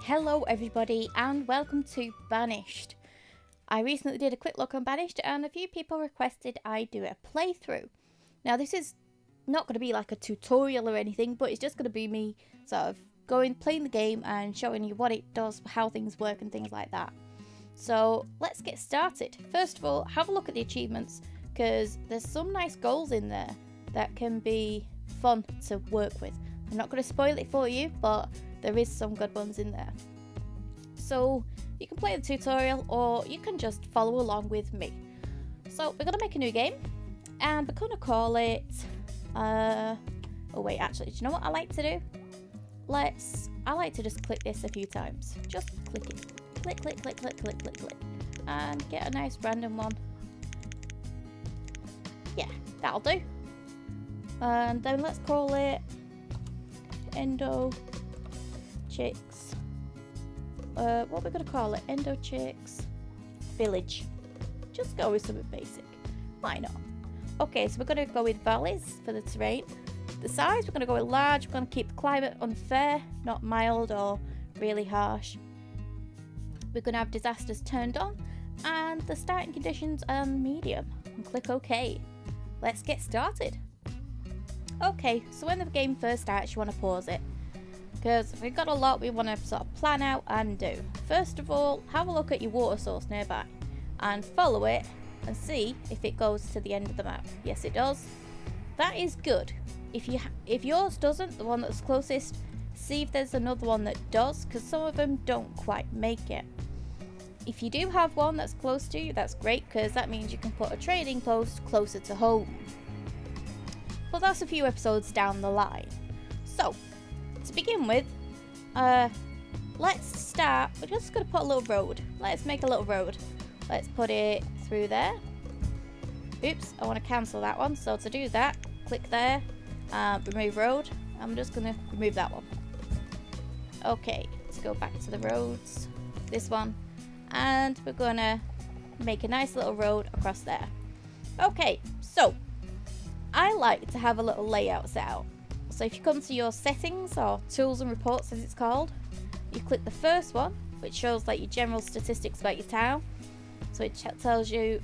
Hello everybody and welcome to Banished. I recently did a quick look on Banished and a few people requested I do a playthrough. Now this is not going to be like a tutorial or anything, but it's just going to be me sort of playing the game and showing you what it does, how things work and things like that. So let's get started. First of all, have a look at the achievements because there's some nice goals in there that can be fun to work with. I'm not going to spoil it for you, but there is some good ones in there. So you can play the tutorial or you can just follow along with me. So we're going to make a new game and we're going to call it oh wait, actually, do you know what I like to do? I like to just click this a few times. Just click it. Click, click, click, click, click, click, click. And get a nice random one. Yeah, that'll do. And then let's call it Endo Chicks. What we're gonna call it? Endo Chicks Village. Just go with something basic. Why not? Okay, so we're gonna go with valleys for the terrain. The size, we're gonna go with large. We're gonna keep the climate unfair, not mild or really harsh. We're gonna have disasters turned on, and the starting conditions are medium. And click OK. Let's get started. Okay, so when the game first starts, you want to pause it because we've got a lot we want to sort of plan out and do. First of all, have a look at your water source nearby and follow it and see if it goes to the end of the map. Yes, it does. That is good. If yours doesn't, the one that's closest, see if there's another one that does, because some of them don't quite make it. If you do have one that's close to you, that's great, because that means you can put a trading post closer to home. But that's a few episodes down the line. So, to begin with, let's start. We're just going to put a little road. Let's make a little road. Let's put it through there. Oops, I want to cancel that one. So to do that, click there, remove road. I'm just going to remove that one. Okay, let's go back to the roads. This one. And we're going to make a nice little road across there. Okay, so I like to have a little layout set out. So if you come to your settings or tools and reports as it's called, you click the first one, which shows like your general statistics about your town. So it tells you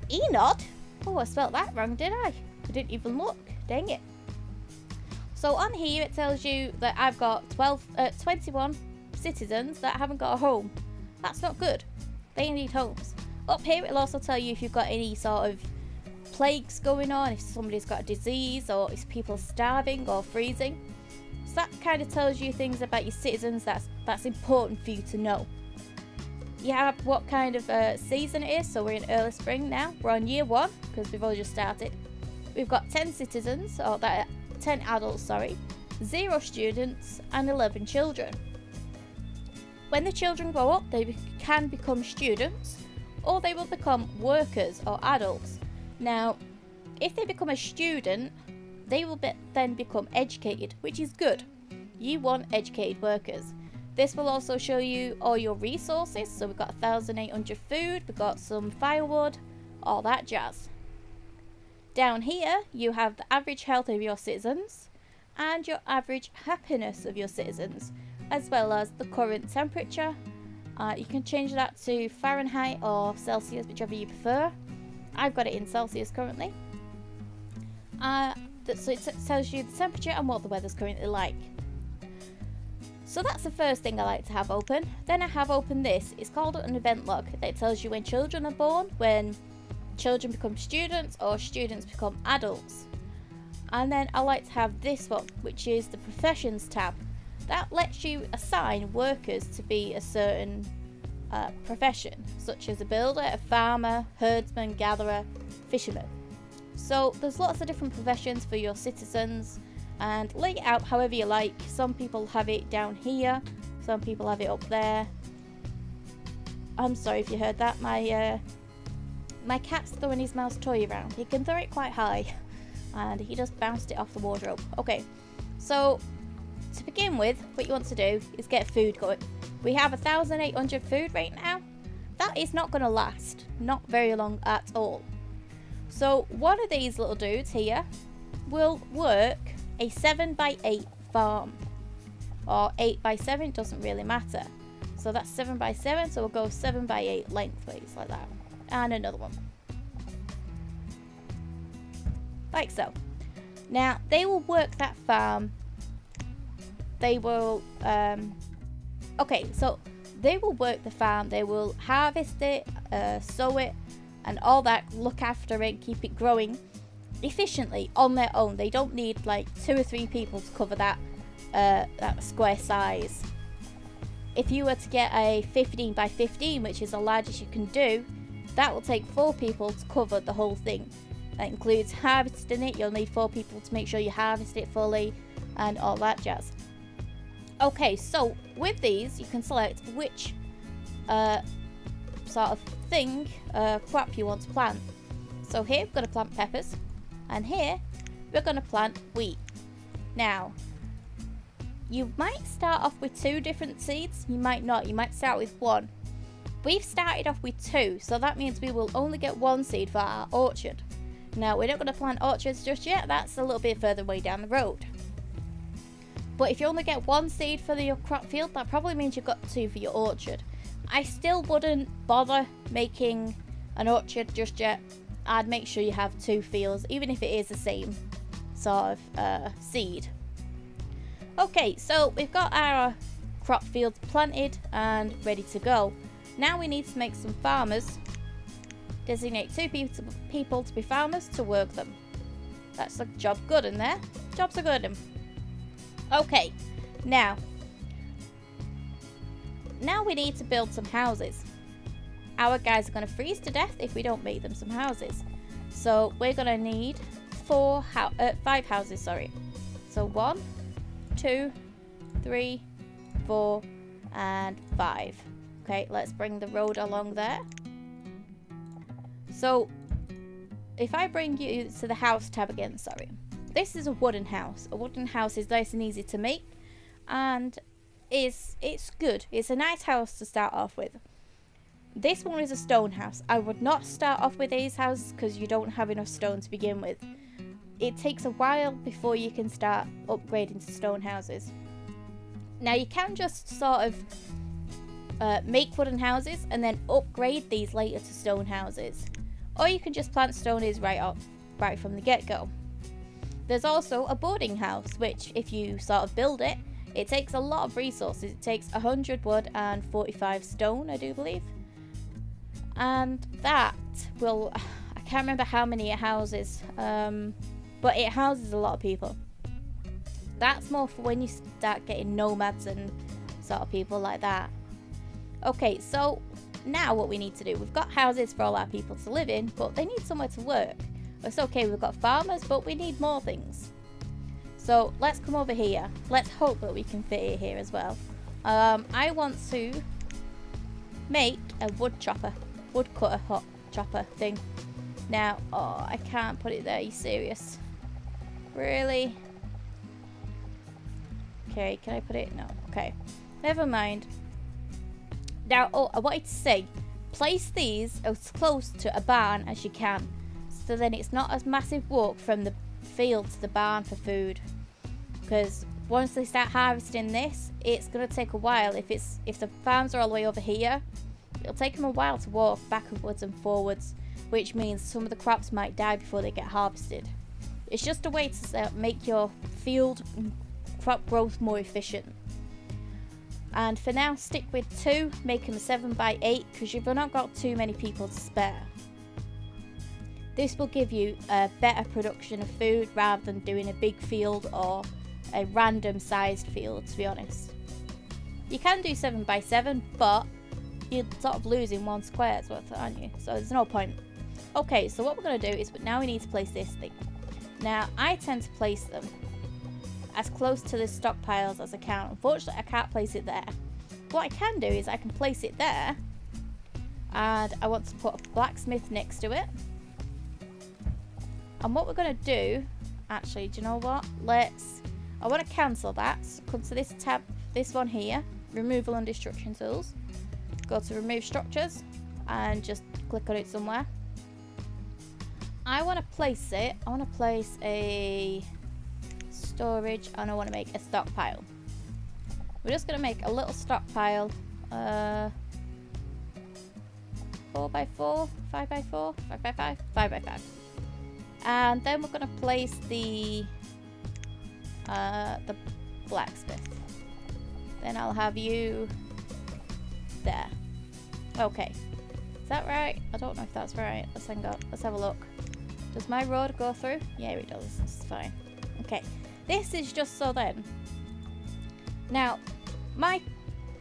Enod. Oh, I spelled that wrong, did I? I didn't even look. Dang it. So on here it tells you that I've got 21 citizens that haven't got a home. That's not good. They need homes. Up here it'll also tell you if you've got any sort of plagues going on, if somebody's got a disease or if people are starving or freezing. So that kind of tells you things about your citizens that's important for you to know. You have what kind of season it is, so we're in early spring now. We're on year 1 because we've only just started. We've got 10 citizens, or 10 adults, sorry, 0 students and 11 children. When the children grow up, they can become students or they will become workers or adults. Now, if they become a student, they will then become educated, which is good. You want educated workers. This will also show you all your resources. So we've got 1,800 food, we've got some firewood, all that jazz. Down here, you have the average health of your citizens and your average happiness of your citizens, as well as the current temperature. You can change that to Fahrenheit or Celsius, whichever you prefer. I've got it in Celsius currently. So it tells you the temperature and what the weather's currently like. So that's the first thing I like to have open. Then I have open this. It's called an event log. It tells you when children are born, when children become students, or students become adults. And then I like to have this one, which is the professions tab. That lets you assign workers to be a certain profession, such as a builder, a farmer, herdsman, gatherer, fisherman. So there's lots of different professions for your citizens, and lay it out however you like. Some people have it down here, some people have it up there. I'm sorry if you heard that. My cat's throwing his mouse toy around. He can throw it quite high and he just bounced it off the wardrobe. Okay, so to begin with, what you want to do is get food going. We have 1,800 food right now. That is not going to last, not very long at all. So one of these little dudes here will work a 7x8 farm. or 8 by 7, it doesn't really matter. So that's 7 by 7, so we'll go 7 by 8 lengthways like that. And another one. Like so. Now, they will work that farm. They will, okay, so they will work the farm. They will harvest it, sow it, and all that, look after it, keep it growing efficiently on their own. They don't need like 2 or 3 people to cover that square size. If you were to get a 15 by 15, which is the largest you can do, that will take 4 people to cover the whole thing. That includes harvesting it. You'll need 4 people to make sure you harvest it fully and all that jazz. Okay, so with these you can select which sort of thing, crop you want to plant. So here we're going to plant peppers, and here we're going to plant wheat. Now, you might start off with 2 different seeds, you might not, you might start with 1. We've started off with 2, so that means we will only get 1 seed for our orchard. Now, we're not going to plant orchards just yet, that's a little bit further way down the road. But if you only get 1 seed for your crop field, that probably means you've got 2 for your orchard. I still wouldn't bother making an orchard just yet. I'd make sure you have 2 fields, even if it is the same sort of seed. Okay, so we've got our crop fields planted and ready to go. Now we need to make some farmers. Designate 2 people to be farmers to work them. That's a job good in there. Jobs are good in. Okay, now we need to build some houses. Our guys are going to freeze to death if we don't make them some houses. So we're going to need 5 houses, sorry. So 1, 2, 3, 4, and 5. Okay, let's bring the road along there. So if I bring you to the house tab again, sorry. This is a wooden house. A wooden house is nice and easy to make, and it's good. It's a nice house to start off with. This one is a stone house. I would not start off with these houses because you don't have enough stone to begin with. It takes a while before you can start upgrading to stone houses. Now you can just sort of make wooden houses and then upgrade these later to stone houses. Or you can just plant stones right from the get-go. There's also a boarding house, which if you sort of build it, it takes a lot of resources. It takes 100 wood and 45 stone, I do believe. And that will, I can't remember how many it houses, but it houses a lot of people. That's more for when you start getting nomads and sort of people like that. Okay, so now what we need to do, we've got houses for all our people to live in, but they need somewhere to work. It's okay, we've got farmers, but we need more things. So let's come over here. Let's hope that we can fit it here as well. I want to make a wood cutter hot chopper thing. Now, oh, I can't put it there. Are you serious? Really? Okay, can I put it? No. Okay, never mind. Now, oh, I wanted to say, place these as close to a barn as you can, so then it's not a massive walk from the field to the barn for food. Because once they start harvesting this, it's going to take a while. If the farms are all the way over here, it'll take them a while to walk backwards and forwards, which means some of the crops might die before they get harvested. It's just a way to make your field crop growth more efficient. And for now, stick with 2, make them 7 by 8, because you've not got too many people to spare. This will give you a better production of food rather than doing a big field or a random sized field, to be honest. You can do 7 by 7, but you're sort of losing 1 square's worth, aren't you? So there's no point. Okay, so what we're going to do is, now we need to place this thing. Now, I tend to place them as close to the stockpiles as I can. Unfortunately, I can't place it there. What I can do is I can place it there, and I want to put a blacksmith next to it. And what we're going to do, actually, do you know what? I want to cancel that. So come to this tab, this one here, removal and destruction tools. Go to remove structures and just click on it somewhere. I want to place a storage, and I want to make a stockpile. We're just going to make a little stockpile. 4x4, 5x4, 5x5, 5x5. And then we're going to place the blacksmith. Then I'll have you there. Okay. Is that right? I don't know if that's right. Let's have a look. Does my road go through? Yeah, it does. It's fine. Okay. This is just so then. Now, my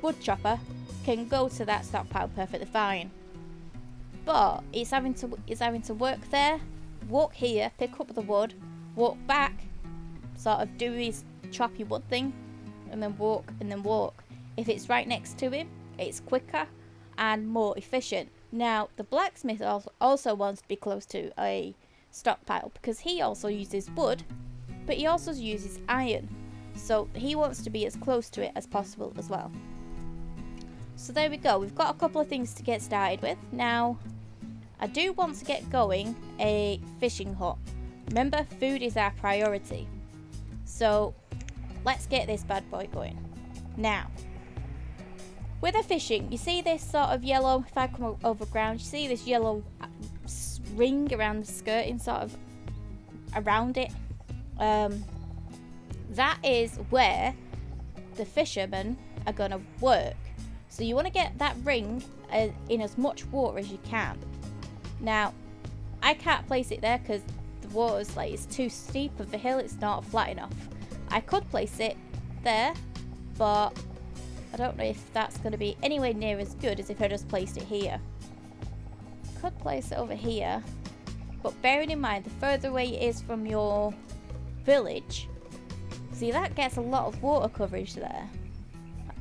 wood chopper can go to that stockpile perfectly fine. But it's having to work there, walk here, pick up the wood, walk back, sort of do his choppy wood thing, and then walk and then walk. If it's right next to him, it's quicker and more efficient. Now, the blacksmith also wants to be close to a stockpile because he also uses wood, but he also uses iron. So he wants to be as close to it as possible as well. So there we go. We've got a couple of things to get started with. Now, I do want to get going a fishing hut. Remember, food is our priority. So let's get this bad boy going. Now, with the fishing, you see this sort of yellow, if I come over ground, you see this yellow ring around the skirting, sort of around it. That is where the fishermen are going to work. So you want to get that ring in as much water as you can. Now, I can't place it there because the water's like, it's too steep of a hill, it's not flat enough. I could place it there, but I don't know if that's going to be anywhere near as good as if I just placed it here. Could place it over here, but bearing in mind the further away it is from your village, see, that gets a lot of water coverage there.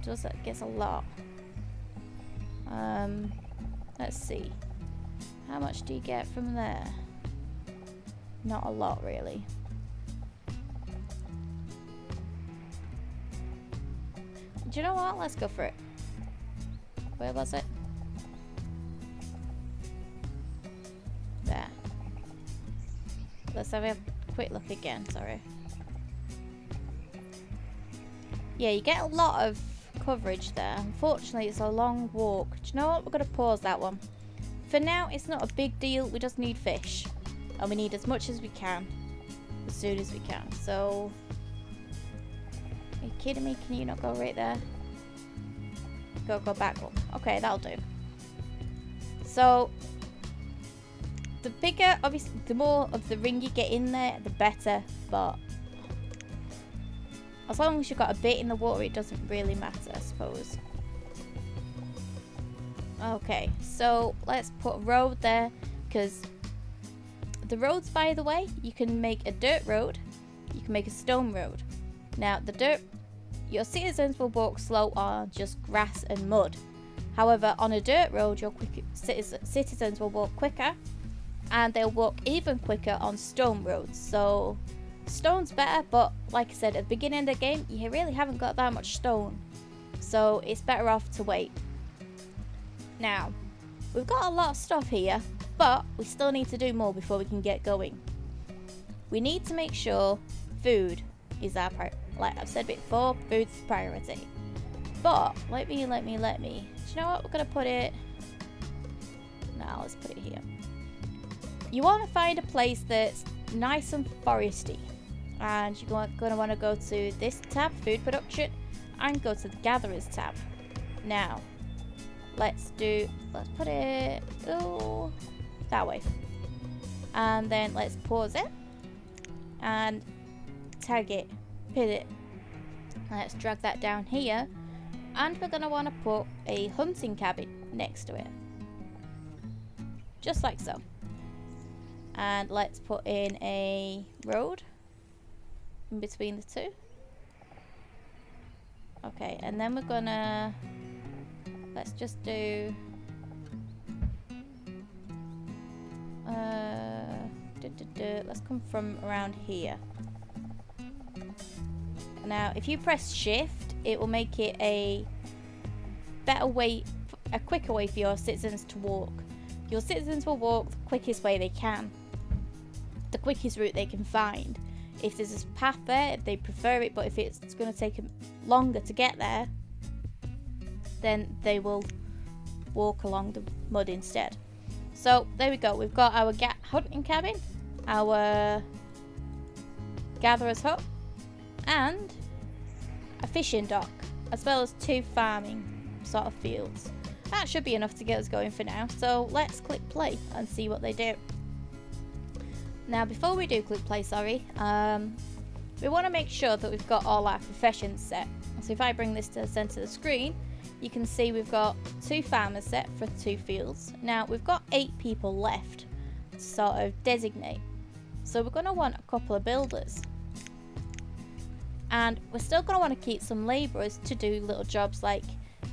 That gets a lot. Let's see. How much do you get from there? Not a lot, really. Do you know what? Let's go for it. Where was it? There. Let's have a quick look again, sorry. Yeah, you get a lot of coverage there. Unfortunately, it's a long walk. Do you know what? We're going to pause that one. For now, it's not a big deal. We just need fish. And we need as much as we can. As soon as we can. So, are you kidding me? Can you not go right there? Go back one. Okay, that'll do. So, the bigger, obviously, the more of the ring you get in there, the better. But as long as you've got a bit in the water, it doesn't really matter, I suppose. Okay, so let's put a road there, because the roads, by the way, you can make a dirt road, you can make a stone road. Now, the dirt, your citizens will walk slow on just grass and mud. However, on a dirt road, your citizens will walk quicker, and they'll walk even quicker on stone roads. So, stone's better, but like I said, at the beginning of the game, you really haven't got that much stone. So, it's better off to wait. Now, we've got a lot of stuff here, but we still need to do more before we can get going. We need to make sure food is our priority. Like I've said before, food's priority. But, let me. Do you know what? We're going to put it... No, let's put it here. You want to find a place that's nice and foresty. And you're going to want to go to this tab, food production, and go to the gatherers tab. Now, let's put it that way. And then let's pause it. And tag it, pin it. Let's drag that down here. And we're going to want to put a hunting cabin next to it. Just like so. And let's put in a road in between the two. Okay, and then we're gonna... Let's just do... Let's come from around here. Now, if you press shift, it will make it a better way, a quicker way for your citizens to walk. Your citizens will walk the quickest way they can, the quickest route they can find. If there's a path there, they prefer it, but if it's going to take them longer to get there, then they will walk along the mud instead. So there we go. We've got our hunting cabin, our gatherer's hut, and a fishing dock, as well as 2 farming sort of fields. That should be enough to get us going for now. So let's click play and see what they do. Now before we do click play, we want to make sure that we've got all our professions set. So if I bring this to the center of the screen, you can see we've got 2 farmers set for 2 fields. Now we've got 8 people left to sort of designate. So we're going to want a couple of builders. And we're still going to want to keep some labourers to do little jobs like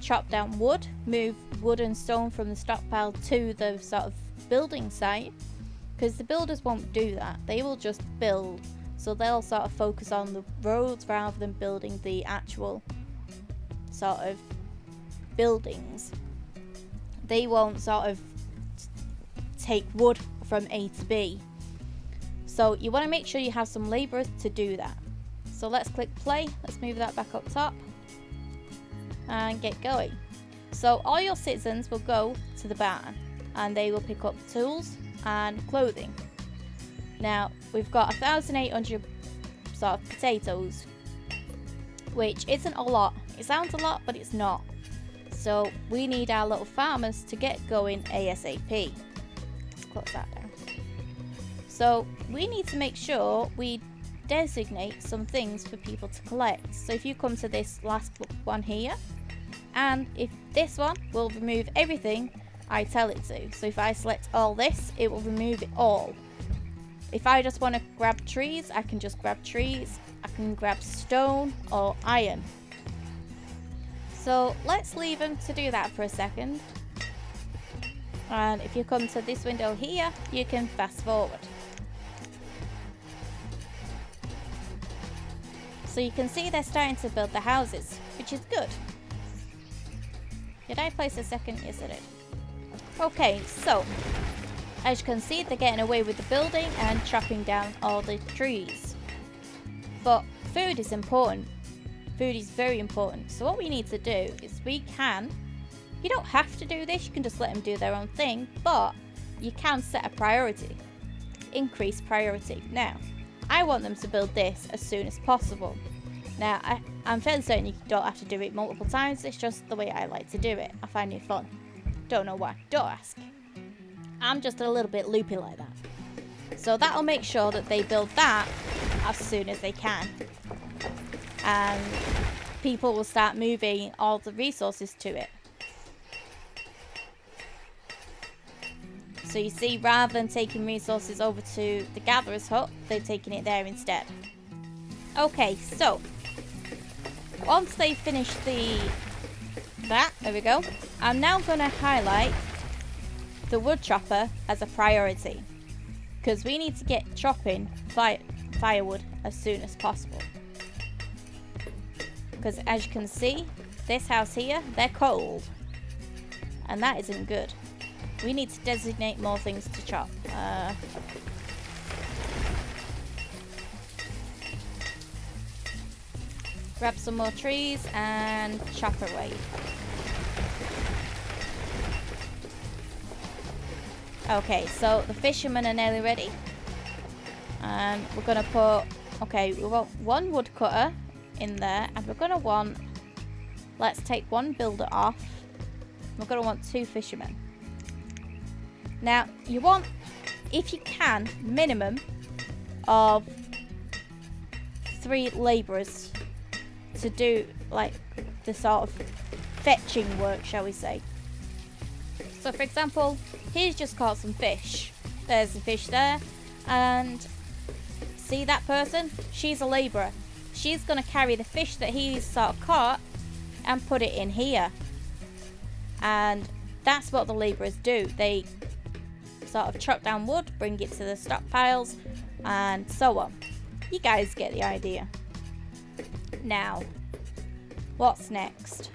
chop down wood, move wood and stone from the stockpile to the sort of building site. Because the builders won't do that. They will just build. So they'll sort of focus on the roads rather than building the actual sort of buildings. They won't sort of take wood from A to B. So you want to make sure you have some labourers to do that. So let's click play. Let's move that back up top and get going. So all your citizens will go to the barn and they will pick up tools and clothing. Now we've got 1,800 sort of potatoes, which isn't a lot. It sounds a lot, but it's not. So we need our little farmers to get going ASAP. Let's close that down. So we need to make sure we designate some things for people to collect. So if you come to this last one here, and if this one will remove everything I tell it to. So if I select all this, it will remove it all. If I just want to grab trees, I can just grab trees. I can grab stone or iron. So let's leave them to do that for a second. And if you come to this window here, you can fast forward. So you can see they're starting to build the houses, which is good. Did I place a second? Yes, I did. Okay, so as you can see, they're getting away with the building and chopping down all the trees. But food is important. Food is very important. So what we need to do is you don't have to do this, you can just let them do their own thing, but you can set a priority. Increase priority. Now, I want them to build this as soon as possible. Now, I'm fairly certain you don't have to do it multiple times, it's just the way I like to do it. I find it fun. Don't know why, don't ask. I'm just a little bit loopy like that. So that'll make sure that they build that as soon as they can. And people will start moving all the resources to it. So you see, rather than taking resources over to the gatherer's hut, they're taking it there instead. Okay, so once they finish there we go. I'm now going to highlight the wood chopper as a priority, because we need to get chopping firewood as soon as possible. Because as you can see, this house here, they're cold, and that isn't good. We need to designate more things to chop. Grab some more trees and chop away. Okay, so the fishermen are nearly ready. And we're going to put... Okay, we want one woodcutter in there. And we're going to want... Let's take one builder off. We're going to want 2 fishermen. Now, you want, if you can, minimum of 3 labourers to do, like, the sort of fetching work, shall we say. So, for example, he's just caught some fish. There's the fish there. And see that person? She's a labourer. She's going to carry the fish that he's sort of caught and put it in here. And that's what the labourers do. They sort of chop down wood, bring it to the stockpiles, and so on. You guys get the idea. Now, what's next?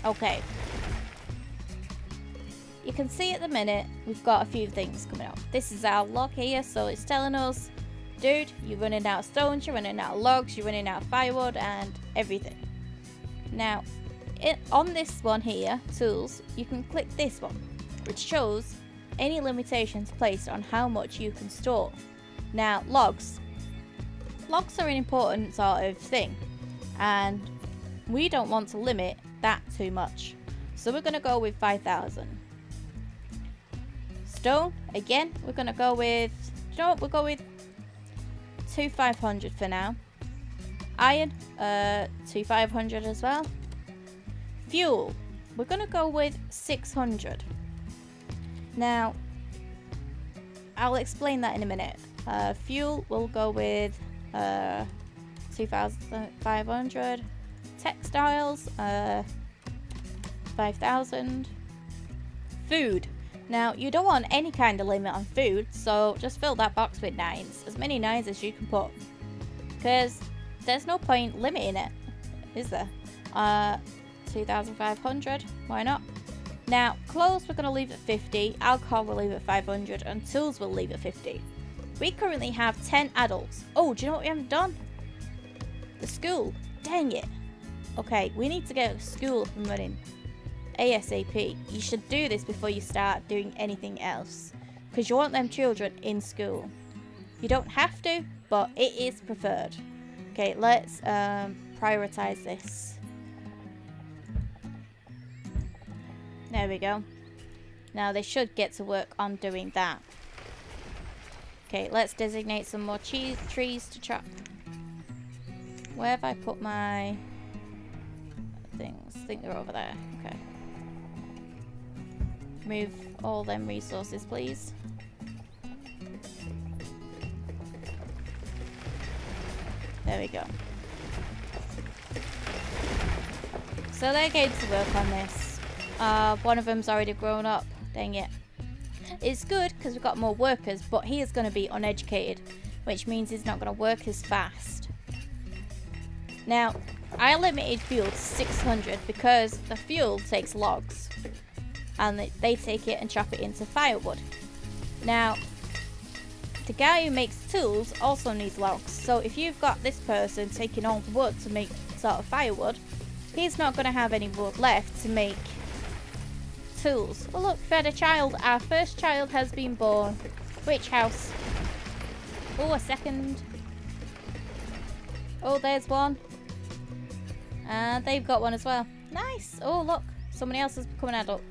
Okay. You can see at the minute, we've got a few things coming up. This is our log here, so it's telling us, dude, you're running out of stones, you're running out of logs, you're running out of firewood, and everything. Now, on this one here, tools, you can click this one, which shows any limitations placed on how much you can store. Now, logs. Logs are an important sort of thing, and we don't want to limit that too much. So we're going to go with 5,000. Stone, again, we're going to go with, you know what, we'll go with 2,500 for now. Iron, 2,500 as well. Fuel, we're going to go with 600. Now, I'll explain that in a minute. Fuel, we'll go with 2,500. Textiles, 5,000. Food. Now, you don't want any kind of limit on food, so just fill that box with 9s. As many 9s as you can put. Because there's no point limiting it, is there? 2,500. Why not? Now, clothes we're going to leave at 50. Alcohol we'll leave at 500. And tools we'll leave at 50. We currently have 10 adults. Oh, do you know what we haven't done? The school. Dang it. Okay, we need to get a school up and running. ASAP. You should do this before you start doing anything else, because you want them children in school. You don't have to, but it is preferred. Okay, let's prioritize this. There we go. Now they should get to work on doing that. Okay, let's designate some more trees to chop. Where have I put my things? I think they're over there. Okay. Move all them resources, please. There we go. So they're going to work on this. One of them's already grown up. Dang it. It's good because we've got more workers, but he is going to be uneducated, which means he's not going to work as fast. Now, I limited fuel to 600 because the fuel takes logs. And they take it and chop it into firewood. Now, the guy who makes tools also needs logs. So if you've got this person taking all the wood to make sort of firewood, he's not going to have any wood left to make tools. Well, look, we've had a child. Our first child has been born. Which house? Oh, a second. Oh, there's one. And they've got one as well. Nice. Oh, look. Somebody else has become an adult.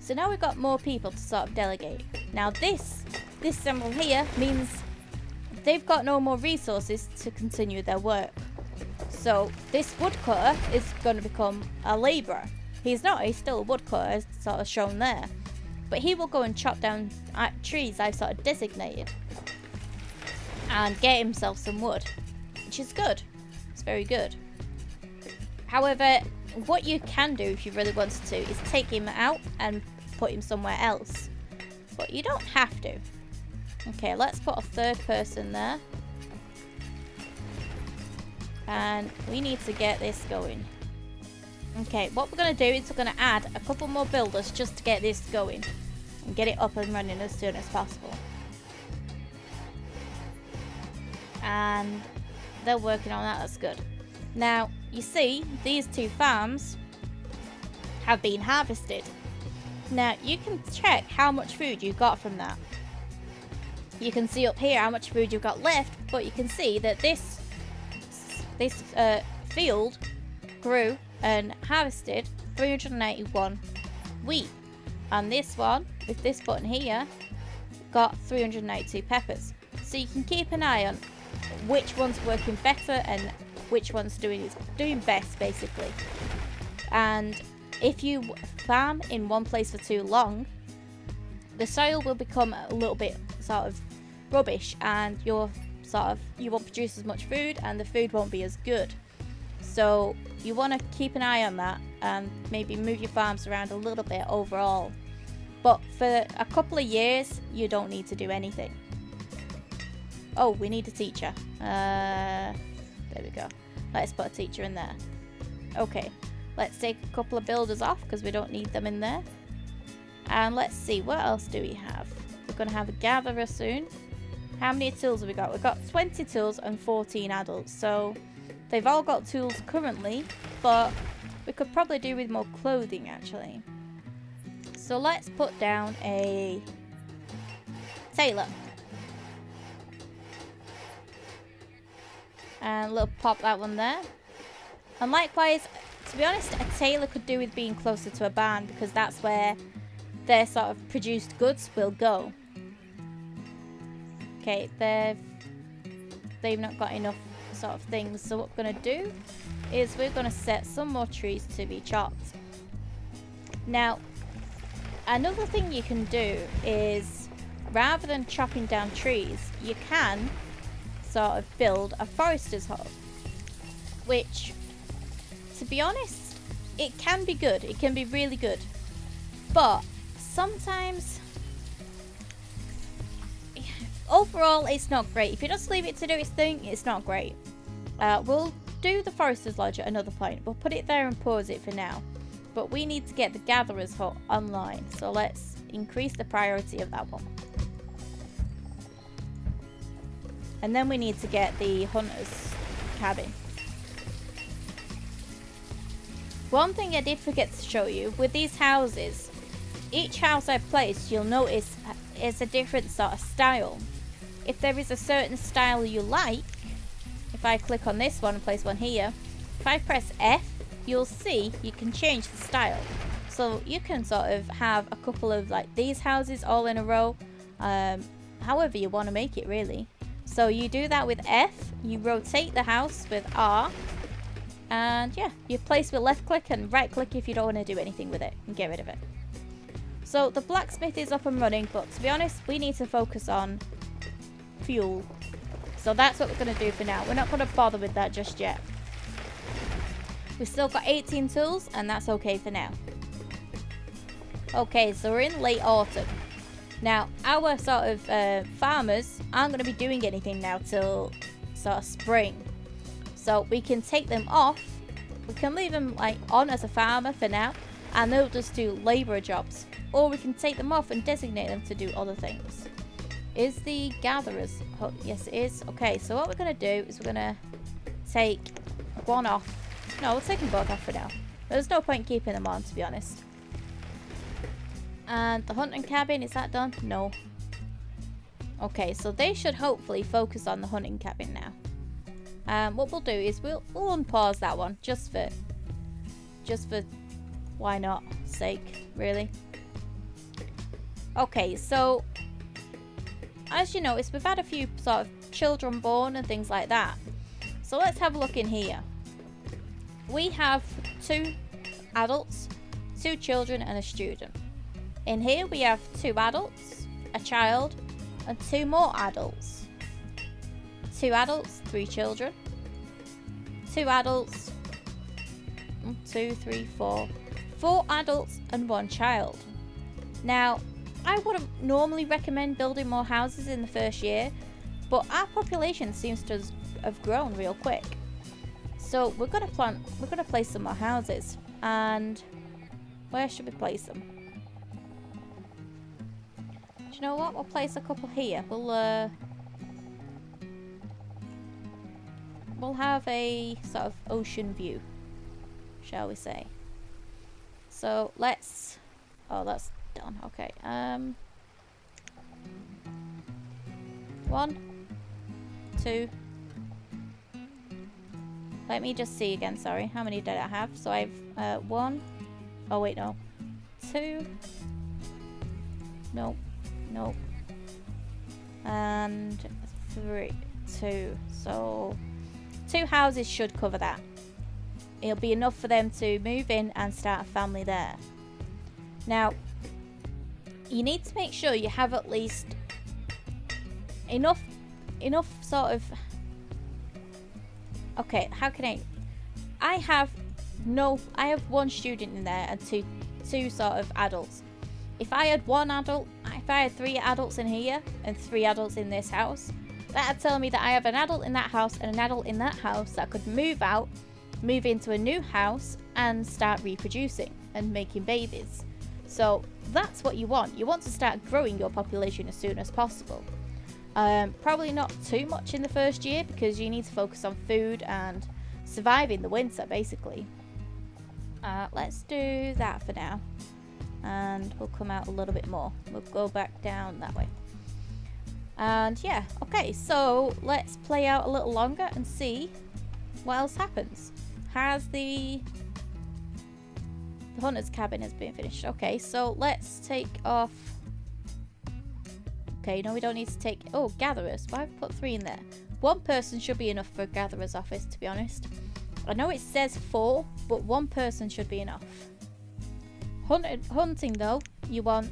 So now we've got more people to sort of delegate. Now this symbol here means they've got no more resources to continue their work. So this woodcutter is going to become a labourer. He's not, he's still a woodcutter, as sort of shown there. But he will go and chop down trees I've sort of designated. And get himself some wood. Which is good. It's very good. However, what you can do if you really wanted to is take him out and put him somewhere else. But you don't have to. Okay, let's put a third person there. And we need to get this going. Okay, what we're going to do is we're going to add a couple more builders just to get this going. And get it up and running as soon as possible. And they're working on that, that's good. Now, you see, these two farms have been harvested. Now, you can check how much food you got from that. You can see up here how much food you've got left, but you can see that this field grew and harvested 391 wheat. And this one, with this button here, got 392 peppers. So you can keep an eye on which one's working better and which one's doing best, basically. And if you farm in one place for too long, the soil will become a little bit sort of rubbish, and you won't produce as much food, and the food won't be as good. So you want to keep an eye on that and maybe move your farms around a little bit overall. But for a couple of years, you don't need to do anything. Oh, we need a teacher. There we go. Let's put a teacher in there. Okay, let's take a couple of builders off because we don't need them in there. And let's see, what else do we have? We're going to have a gatherer soon. How many tools have we got? We've got 20 tools and 14 adults. So they've all got tools currently, but could probably do with more clothing, actually. So let's put down a tailor. And we'll pop that one there. And likewise, to be honest, a tailor could do with being closer to a barn, because that's where their sort of produced goods will go. Okay, they've not got enough sort of things. So what we're going to do is we're going to set some more trees to be chopped. Now, another thing you can do is, rather than chopping down trees, you can sort of build a forester's hut. Which, to be honest, it can be good. It can be really good. But sometimes, overall, it's not great. If you just leave it to do its thing, it's not great. We'll do the Forester's Lodge at another point. We'll put it there and pause it for now. But we need to get the Gatherer's Hut online. So let's increase the priority of that one. And then we need to get the Hunter's Cabin. One thing I did forget to show you, with these houses, each house I placed, you'll notice, is a different sort of style. If there is a certain style you like, if I click on this one and place one here, if I press F, you'll see you can change the style. So you can sort of have a couple of like these houses all in a row, however you want to make it really. So you do that with F, you rotate the house with R, and yeah, you place with left click and right click if you don't want to do anything with it and get rid of it. So the blacksmith is up and running, but to be honest, we need to focus on fuel. So that's what we're going to do for now. We're not going to bother with that just yet. We've still got 18 tools, and that's okay for now. Okay, so we're in late autumn. Now, our sort of farmers aren't going to be doing anything now till sort of spring. So we can take them off. We can leave them like on as a farmer for now, and they'll just do labourer jobs. Or we can take them off and designate them to do other things. Is the Gatherer's Hut? Yes, it is. Okay, so what we're going to do is we're going to take one off. No, we'll take them both off for now. There's no point keeping them on, to be honest. And the hunting cabin, is that done? No. Okay, so they should hopefully focus on the hunting cabin now. What we'll do is we'll unpause that one just for why not sake, really. Okay, so as you notice, we've had a few sort of children born and things like that. So let's have a look in here. We have 2 adults, 2 children and a student. In here we have 2 adults, a child and 2 more adults. 2 adults, 3 children. 2 adults, 2, 3, 4. 4 adults and 1 child. Now, I wouldn't normally recommend building more houses in the first year, but our population seems to have grown real quick. So we're gonna place some more houses. And where should we place them? Do you know what? We'll place a couple here. We'll have a sort of ocean view, shall we say. So let's, oh, that's done. Okay. 1, 2. Let me just see again, sorry. How many did I have? So I've 1. Oh wait, no. 2. Nope. Nope. And 3. 2. So 2 houses should cover that. It'll be enough for them to move in and start a family there. Now, you need to make sure you have at least enough sort of, okay, how can I have 1 student in there and two sort of adults. If I had 1 adult, if I had 3 adults in here and 3 adults in this house, that'd tell me that I have an adult in that house and an adult in that house that could move out, move into a new house and start reproducing and making babies. So that's what you want. You want to start growing your population as soon as possible. Probably not too much in the first year because you need to focus on food and surviving the winter basically. Let's do that for now. And we'll come out a little bit more. We'll go back down that way. And yeah, okay, so let's play out a little longer and see what else happens. Has the hunter's cabin has been finished. Okay, so let's take off. Okay, no, we don't need to take... Oh, gatherers. Why have I put 3 in there? 1 person should be enough for a gatherer's office, to be honest. I know it says 4, but 1 person should be enough. Hunting, though, you want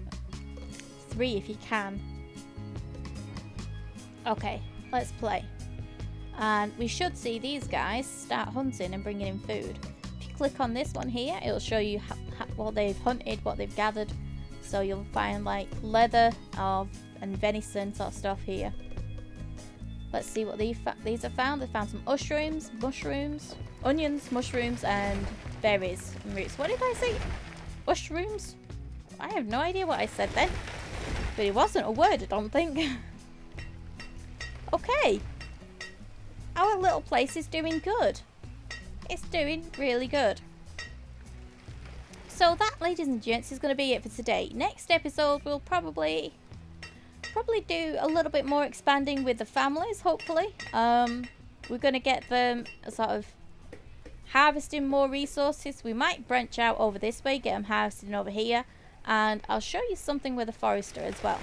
3 if you can. Okay, let's play. And we should see these guys start hunting and bringing in food. If you click on this one here, it'll show you what they've hunted, what they've gathered. So you'll find like leather and venison sort of stuff here. Let's see what these have found. They found some mushrooms, onions, mushrooms, and berries and roots. What did I say? Mushrooms? I have no idea what I said then. But it wasn't a word, I don't think. Okay. Our little place is doing good. It's doing really good. So that, ladies and gents, is going to be it for today. Next episode, we'll probably do a little bit more expanding with the families, hopefully. We're going to get them sort of harvesting more resources. We might branch out over this way, get them harvesting over here. And I'll show you something with a forester as well.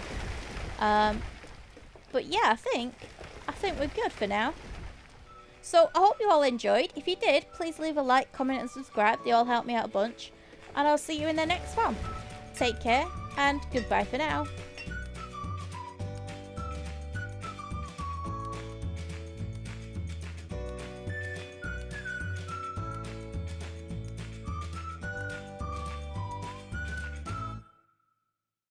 But yeah, I think we're good for now. So I hope you all enjoyed. If you did, please leave a like, comment and subscribe. They all help me out a bunch. And I'll see you in the next one. Take care and goodbye for now.